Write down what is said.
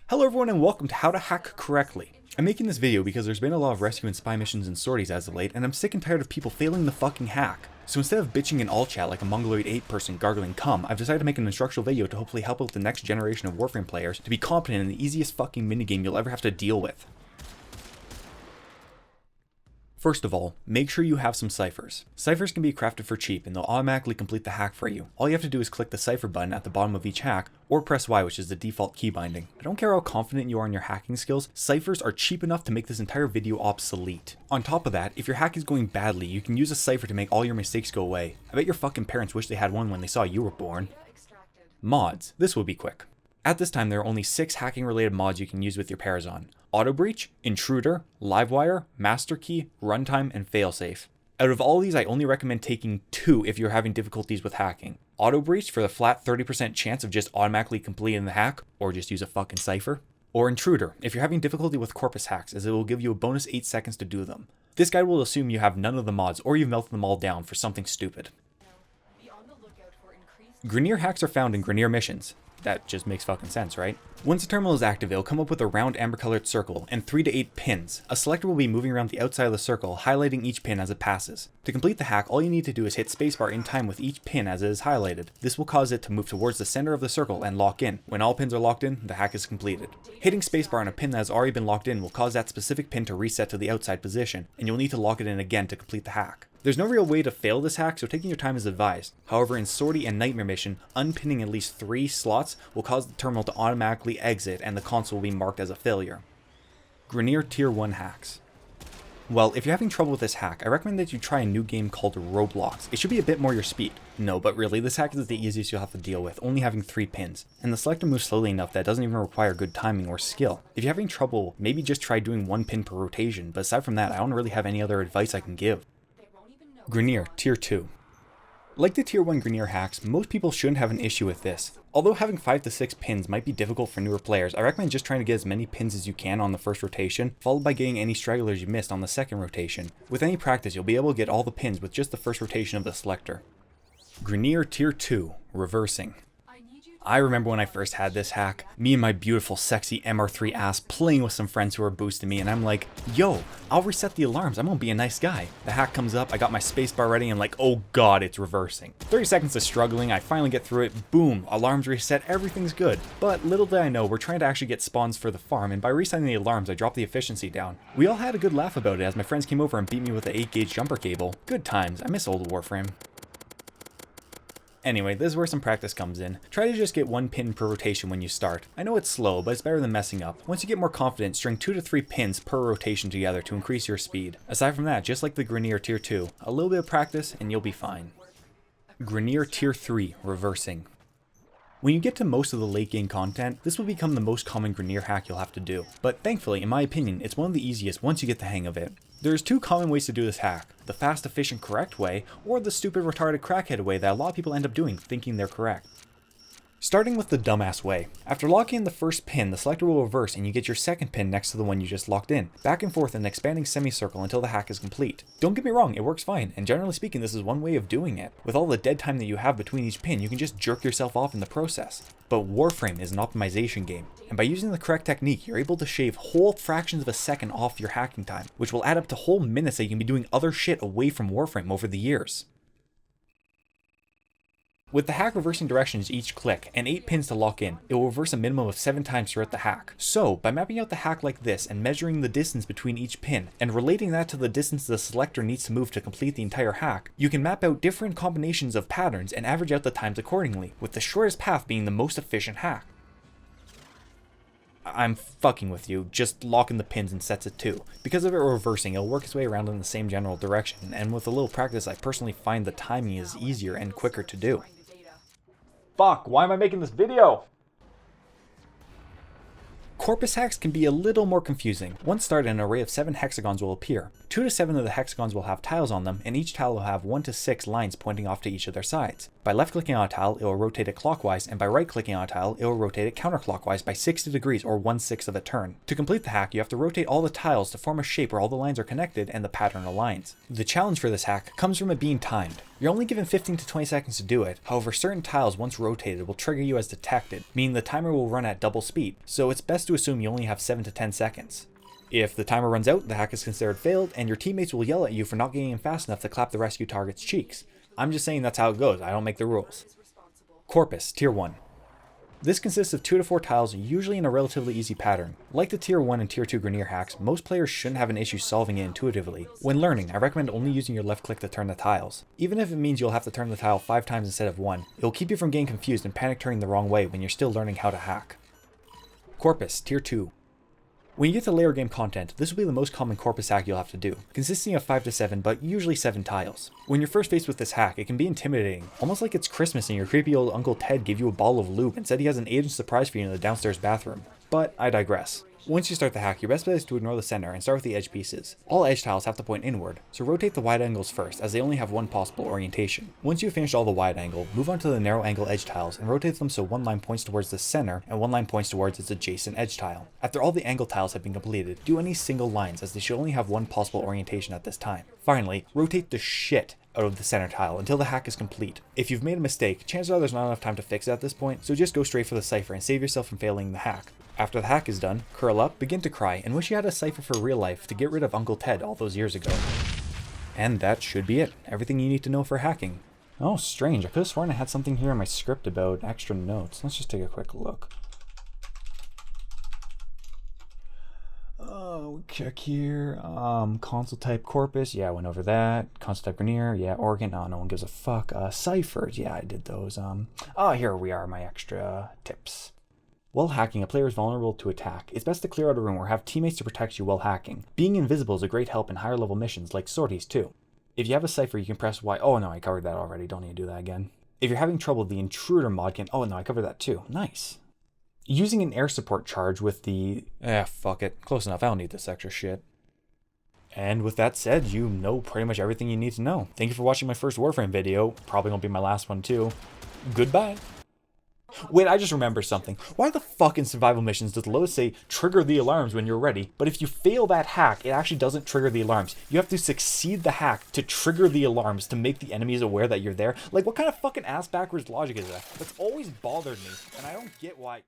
Hello everyone and welcome to How to Hack Correctly. I'm making this video because there's been a lot of rescue and spy missions and sorties as of late, and I'm sick and tired of people failing the fucking hack. So instead of bitching in all chat like a Mongoloid 8 person gargling cum, I've decided to make an instructional video to hopefully help out the next generation of Warframe players to be competent in the easiest fucking minigame you'll ever have to deal with. First of all, make sure you have some ciphers. Ciphers can be crafted for cheap and they'll automatically complete the hack for you. All you have to do is click the cipher button at the bottom of each hack, or press Y, which is the default key binding. I don't care how confident you are in your hacking skills, ciphers are cheap enough to make this entire video obsolete. On top of that, if your hack is going badly, you can use a cipher to make all your mistakes go away. I bet your fucking parents wish they had one when they saw you were born. Mods. This will be quick. At this time, there are only 6 hacking related mods you can use with your pairs on. Auto Breach, Intruder, Livewire, Master Key, Runtime, and Failsafe. Out of all these, I only recommend taking 2 if you're having difficulties with hacking. Auto Breach for the flat 30% chance of just automatically completing the hack, or just use a fucking cipher. Or Intruder, if you're having difficulty with Corpus hacks, as it will give you a bonus 8 seconds to do them. This guide will assume you have none of the mods, or you've melted them all down for something stupid. Grineer hacks are found in Grineer missions. That just makes fucking sense, right? Once the terminal is active, it'll come up with a round amber colored circle and 3 to 8 pins. A selector will be moving around the outside of the circle, highlighting each pin as it passes. To complete the hack, all you need to do is hit spacebar in time with each pin as it is highlighted. This will cause it to move towards the center of the circle and lock in. When all pins are locked in, the hack is completed. Hitting spacebar on a pin that has already been locked in will cause that specific pin to reset to the outside position, and you'll need to lock it in again to complete the hack. There's no real way to fail this hack, so taking your time is advised. However, in Sortie and Nightmare mission, unpinning at least 3 slots will cause the terminal to automatically exit and the console will be marked as a failure. Grineer Tier One hacks. Well, if you're having trouble with this hack, I recommend that you try a new game called Roblox. It should be a bit more your speed. No, but really, this hack is the easiest you'll have to deal with, only having 3 pins. And the selector moves slowly enough that it doesn't even require good timing or skill. If you're having trouble, maybe just try doing 1 pin per rotation, but aside from that, I don't really have any other advice I can give. Grineer Tier Two. Like the Tier 1 Grineer hacks, most people shouldn't have an issue with this. Although having 5 to 6 pins might be difficult for newer players, I recommend just trying to get as many pins as you can on the first rotation, followed by getting any stragglers you missed on the second rotation. With any practice, you'll be able to get all the pins with just the first rotation of the selector. Grineer Tier 2, Reversing. I remember when I first had this hack, me and my beautiful sexy MR3 ass playing with some friends who were boosting me, and I'm like, yo, I'll reset the alarms, I'm gonna be a nice guy. The hack comes up, I got my spacebar ready, and like, oh god, it's reversing. 30 seconds of struggling, I finally get through it, boom, alarms reset, everything's good. But little did I know, we're trying to actually get spawns for the farm, and by resetting the alarms, I dropped the efficiency down. We all had a good laugh about it as my friends came over and beat me with the 8 gauge jumper cable. Good times, I miss old Warframe. Anyway, this is where some practice comes in. Try to just get 1 pin per rotation when you start. I know it's slow, but it's better than messing up. Once you get more confident, string 2 to 3 pins per rotation together to increase your speed. Aside from that, just like the Grineer Tier 2, a little bit of practice and you'll be fine. Grineer Tier 3, Reversing. When you get to most of the late game content, this will become the most common Grineer hack you'll have to do. But thankfully, in my opinion, it's one of the easiest once you get the hang of it. There's 2 common ways to do this hack, the fast, efficient, correct way, or the stupid, retarded, crackhead way that a lot of people end up doing, thinking they're correct. Starting with the dumbass way. After locking in the first pin, the selector will reverse and you get your second pin next to the one you just locked in, back and forth in an expanding semicircle until the hack is complete. Don't get me wrong, it works fine, and generally speaking this is one way of doing it. With all the dead time that you have between each pin, you can just jerk yourself off in the process. But Warframe is an optimization game, and by using the correct technique, you're able to shave whole fractions of a second off your hacking time, which will add up to whole minutes that you can be doing other shit away from Warframe over the years. With the hack reversing directions each click and 8 pins to lock in, it will reverse a minimum of 7 times throughout the hack. So, by mapping out the hack like this and measuring the distance between each pin, and relating that to the distance the selector needs to move to complete the entire hack, you can map out different combinations of patterns and average out the times accordingly, with the shortest path being the most efficient hack. I'm fucking with you, just lock in the pins and sets it too. Because of it reversing, it'll work its way around in the same general direction, and with a little practice I personally find the timing is easier and quicker to do. Fuck, why am I making this video? Corpus hacks can be a little more confusing. Once started, an array of 7 hexagons will appear. 2 to 7 of the hexagons will have tiles on them, and each tile will have 1 to 6 lines pointing off to each of their sides. By left-clicking on a tile, it will rotate it clockwise, and by right-clicking on a tile, it will rotate it counterclockwise by 60 degrees or 1/6 of a turn. To complete the hack, you have to rotate all the tiles to form a shape where all the lines are connected and the pattern aligns. The challenge for this hack comes from it being timed. You're only given 15 to 20 seconds to do it, however certain tiles once rotated will trigger you as detected, meaning the timer will run at double speed, so it's best to assume you only have 7 to 10 seconds. If the timer runs out, the hack is considered failed, and your teammates will yell at you for not getting in fast enough to clap the rescue target's cheeks. I'm just saying that's how it goes, I don't make the rules. Corpus Tier One. This consists of 2 to 4 tiles, usually in a relatively easy pattern. Like the Tier 1 and Tier 2 Grineer hacks, most players shouldn't have an issue solving it intuitively. When learning, I recommend only using your left click to turn the tiles. Even if it means you'll have to turn the tile 5 times instead of 1, it will keep you from getting confused and panic turning the wrong way when you're still learning how to hack. Corpus Tier 2. When you get to layer game content, this will be the most common Corpus hack you'll have to do, consisting of 5 to 7 but usually 7 tiles. When you're first faced with this hack, it can be intimidating, almost like it's Christmas and your creepy old Uncle Ted gave you a bottle of lube and said he has an agent surprise for you in the downstairs bathroom. But I digress. Once you start the hack, your best bet is to ignore the center and start with the edge pieces. All edge tiles have to point inward, so rotate the wide angles first as they only have one possible orientation. Once you've finished all the wide angle, move on to the narrow angle edge tiles and rotate them so one line points towards the center and one line points towards its adjacent edge tile. After all the angle tiles have been completed, do any single lines as they should only have one possible orientation at this time. Finally, rotate the shit out of the center tile until the hack is complete. If you've made a mistake, chances are there's not enough time to fix it at this point, so just go straight for the cipher and save yourself from failing the hack. After the hack is done, curl up, begin to cry, and wish you had a cipher for real life to get rid of Uncle Ted all those years ago. And that should be it. Everything you need to know for hacking. Oh, strange. I could have sworn I had something here in my script about extra notes. Let's just take a quick look. Oh, check here. Console type Corpus. Yeah, I went over that. Console type Grineer. Yeah, Organ. Oh, no one gives a fuck. Ciphers. Yeah, I did those. Here we are, my extra tips. While hacking, a player is vulnerable to attack. It's best to clear out a room or have teammates to protect you while hacking. Being invisible is a great help in higher level missions like sorties too. If you have a cipher, you can press Y. Oh no, I covered that already. Don't need to do that again. If you're having trouble, the intruder mod can. Oh no, I covered that too. Nice. Using an air support charge with the. Fuck it. Close enough. I don't need this extra shit. And with that said, you know pretty much everything you need to know. Thank you for watching my first Warframe video. Probably won't be my last one too. Goodbye. Wait, I just remembered something. Why the fuck in survival missions does Lotus say trigger the alarms when you're ready, but if you fail that hack, it actually doesn't trigger the alarms? You have to succeed the hack to trigger the alarms to make the enemies aware that you're there? Like, what kind of fucking ass backwards logic is that? That's always bothered me, and I don't get why.